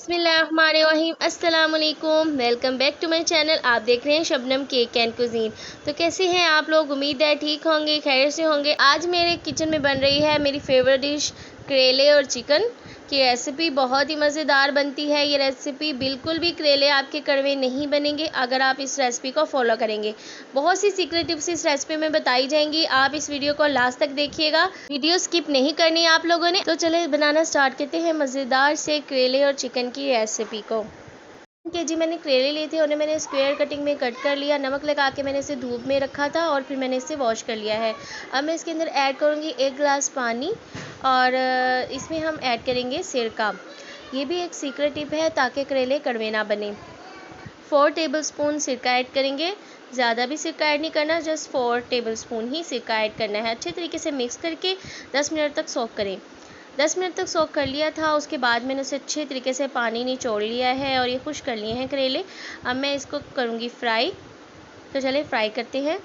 बिस्मिल्लाहिर्रहमानिर्रहीम, अस्सलाम वालेकुम। Welcome back to my channel. आप देख रहे हैं शबनम केक एंड कुजीन। तो कैसे हैं आप लोग? उम्मीद है ठीक होंगे, खैर से होंगे। आज मेरे किचन में बन रही है मेरी फेवरेट डिश करेले और चिकन की रेसिपी। बहुत ही मज़ेदार बनती है ये रेसिपी। बिल्कुल भी करेले आपके कड़वे नहीं बनेंगे अगर आप इस रेसिपी को फॉलो करेंगे। बहुत सी सीक्रेट टिप्स इस रेसिपी में बताई जाएंगी। आप इस वीडियो को लास्ट तक देखिएगा, वीडियो स्किप नहीं करनी है आप लोगों ने। तो चले बनाना स्टार्ट करते हैं मज़ेदार से करेले और चिकन की रेसिपी को। केजी मैंने करेले लिए थे, उन्हें मैंने स्क्वायर कटिंग में कट कर लिया। नमक लगा के मैंने इसे धूप में रखा था और फिर मैंने इसे वॉश कर लिया है। अब मैं इसके अंदर ऐड करूँगी 1 गिलास पानी और इसमें हम ऐड करेंगे सिरका। ये भी एक सीक्रेट टिप है ताकि करेले कड़वे ना बने। 4 टेबलस्पून सिरका ऐड करेंगे। ज़्यादा भी सिरका ऐड नहीं करना, जस्ट 4 टेबलस्पून ही सिरका ऐड करना है। अच्छे तरीके से मिक्स करके 10 मिनट तक सोक करें। 10 मिनट तक सोक कर लिया था। उसके बाद मैंने उसे अच्छे तरीके से पानी निचोड़ लिया है और ये खुश कर लिए हैं करेले। अब मैं इसको करूँगी फ्राई। तो चलिए फ्राई करते हैं।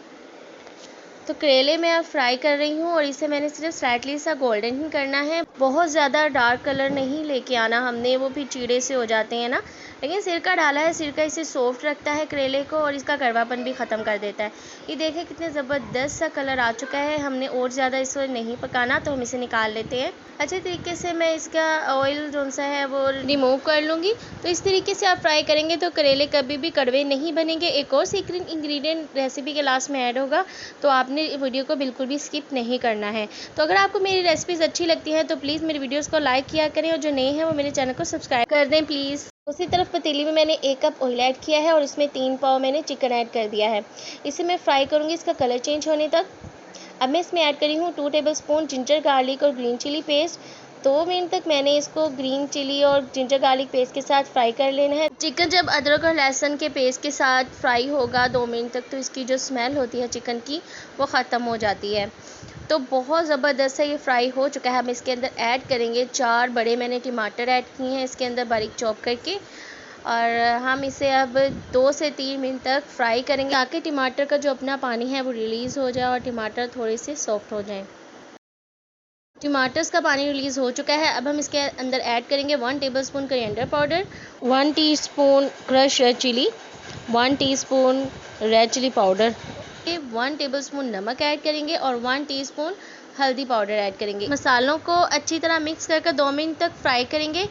तो करेले मैं अब फ्राई कर रही हूँ और इसे मैंने सिर्फ स्लाइटली सा गोल्डन ही करना है। बहुत ज़्यादा डार्क कलर नहीं लेके आना हमने, वो भी चीड़े से हो जाते हैं ना। लेकिन सिरका डाला है, सिरका इसे सॉफ्ट रखता है करेले को और इसका कड़वापन भी ख़त्म कर देता है। ये देखें कितने ज़बरदस्त सा कलर आ चुका है। हमने और ज़्यादा इसे नहीं पकाना, तो हम इसे निकाल लेते हैं। अच्छे तरीके से मैं इसका ऑयल जो सा है वो रिमूव कर लूँगी। तो इस तरीके से आप फ्राई करेंगे तो करेले कभी भी कड़वे नहीं बनेंगे। एक और सीक्रेट इंग्रेडिएंट रेसिपी के लास्ट में ऐड होगा, तो आपने वीडियो को बिल्कुल भी स्किप नहीं करना है। तो अगर आपको मेरी रेसिपीज़ अच्छी लगती हैं तो प्लीज़ मेरी वीडियोज़ को लाइक किया करें और जो नए हैं वो मेरे चैनल को सब्सक्राइब कर दें प्लीज़। उसी तरफ पतीली में मैंने 1 कप ऑयल ऐड किया है और इसमें 3 पाव मैंने चिकन ऐड कर दिया है। इसे मैं फ्राई करूँगी इसका कलर चेंज होने तक। अब मैं इसमें ऐड करी हूँ 2 टेबलस्पून जिंजर गार्लिक और ग्रीन चिली पेस्ट। 2 मिनट तक मैंने इसको ग्रीन चिली और जिंजर गार्लिक पेस्ट के साथ फ्राई कर लेना है। चिकन जब अदरक और लहसुन के पेस्ट के साथ फ्राई होगा 2 मिनट तक, तो इसकी जो स्मेल होती है चिकन की वो ख़त्म हो जाती है। तो बहुत ज़बरदस्त है ये फ्राई हो चुका है। हम इसके अंदर ऐड करेंगे 4 बड़े मैंने टमाटर ऐड किए हैं इसके अंदर बारीक चॉप करके, और हम इसे अब 2 से 3 मिनट तक फ्राई करेंगे ताकि टमाटर का जो अपना पानी है वो रिलीज़ हो जाए और टमाटर थोड़े से सॉफ्ट हो जाएं। टमाटर्स का पानी रिलीज़ हो चुका है। अब हम इसके अंदर ऐड करेंगे 1 tablespoon coriander powder, 1 teaspoon crush chilli, 1 teaspoon red chilli powder, 1 tablespoon नमक ऐड करेंगे और 1 टीस्पून हल्दी पाउडर ऐड करेंगे। मसालों को अच्छी तरह मिक्स करके 2 मिनट तक फ्राई करेंगे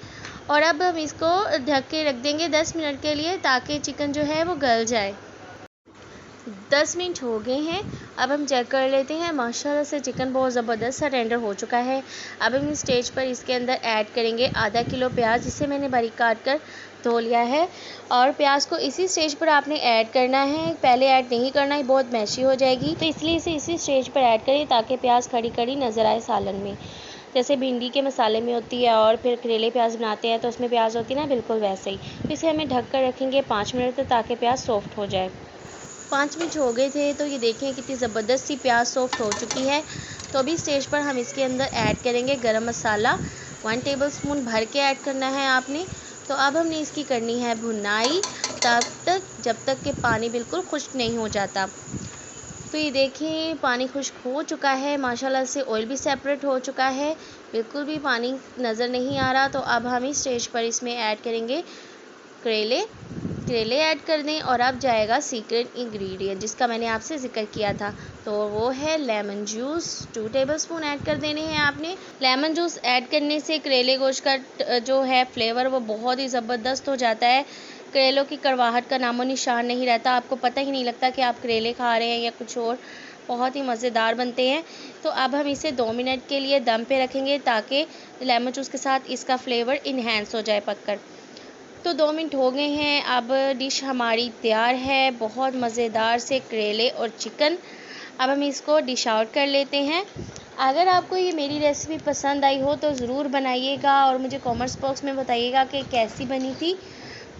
और अब हम इसको ढक के रख देंगे 10 मिनट के लिए ताकि चिकन जो है वो गल जाए। 10 मिनट हो गए हैं। अब हम चेक कर लेते हैं। माशाल्लाह से चिकन बहुत ज़बरदस्त सा टेंडर हो चुका है। अब हम इस स्टेज पर इसके अंदर ऐड करेंगे आधा किलो प्याज, जिसे मैंने बारीक काट कर धो लिया है। और प्याज को इसी स्टेज पर आपने ऐड करना है, पहले ऐड नहीं करना है, बहुत मैशी हो जाएगी। तो इसलिए इसे इसी स्टेज पर ऐड करें ताकि प्याज खड़ी खड़ी नज़र आए सालन में, जैसे भिंडी के मसाले में होती है और फिर करेले प्याज बनाते हैं तो उसमें प्याज होती है ना, बिल्कुल वैसे ही। तो इसे हमें ढक कर रखेंगे 5 मिनट तक ताकि प्याज सॉफ्ट हो जाए। 5 मिनट हो गए थे। तो ये देखें कितनी ज़बरदस्त सी प्याज सॉफ्ट हो चुकी है। तो अभी स्टेज पर हम इसके अंदर ऐड करेंगे गरम मसाला। 1 टेबलस्पून भर के ऐड करना है आपने। तो अब हमने इसकी करनी है भुनाई जब तक कि पानी बिल्कुल खुश्क नहीं हो जाता। तो ये देखिए पानी खुश्क हो चुका है, माशाल्लाह से ऑयल भी सेपरेट हो चुका है, बिल्कुल भी पानी नज़र नहीं आ रहा। तो अब हम इस स्टेज पर इसमें ऐड करेंगे करेले ऐड कर दें। और अब जाएगा सीक्रेट इंग्रेडिएंट जिसका मैंने आपसे ज़िक्र किया था, तो वो है लेमन जूस। 2 टेबलस्पून ऐड कर देने हैं आपने। लेमन जूस ऐड करने से करेले गोश्त का जो है फ्लेवर वो बहुत ही ज़बरदस्त हो जाता है। करेलों की कड़वाहट का नामो निशान नहीं रहता, आपको पता ही नहीं लगता कि आप करेले खा रहे हैं या कुछ और। बहुत ही मज़ेदार बनते हैं। तो अब हम इसे 2 मिनट के लिए दम पे रखेंगे ताकि लेमन जूस के साथ इसका फ्लेवर इन्हेंस हो जाए पककर। तो 2 मिनट हो गए हैं। अब डिश हमारी तैयार है, बहुत मज़ेदार से करेले और चिकन। अब हम इसको डिश आउट कर लेते हैं। अगर आपको ये मेरी रेसिपी पसंद आई हो तो ज़रूर बनाइएगा और मुझे कमेंट्स बॉक्स में बताइएगा कि कैसी बनी थी।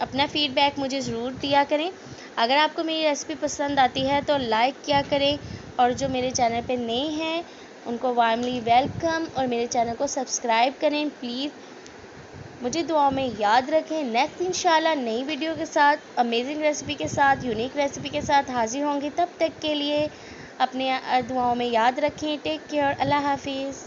अपना फ़ीडबैक मुझे ज़रूर दिया करें। अगर आपको मेरी रेसिपी पसंद आती है तो लाइक किया करें और जो मेरे चैनल पे नए हैं उनको वार्मली वेलकम और मेरे चैनल को सब्सक्राइब करें प्लीज़। मुझे दुआओं में याद रखें। नेक्स्ट इंशाल्लाह नई वीडियो के साथ, अमेजिंग रेसिपी के साथ, यूनिक रेसिपी के साथ हाजिर होंगी। तब तक के लिए अपने दुआओं में याद रखें। Take care. अल्लाह हाफिज़।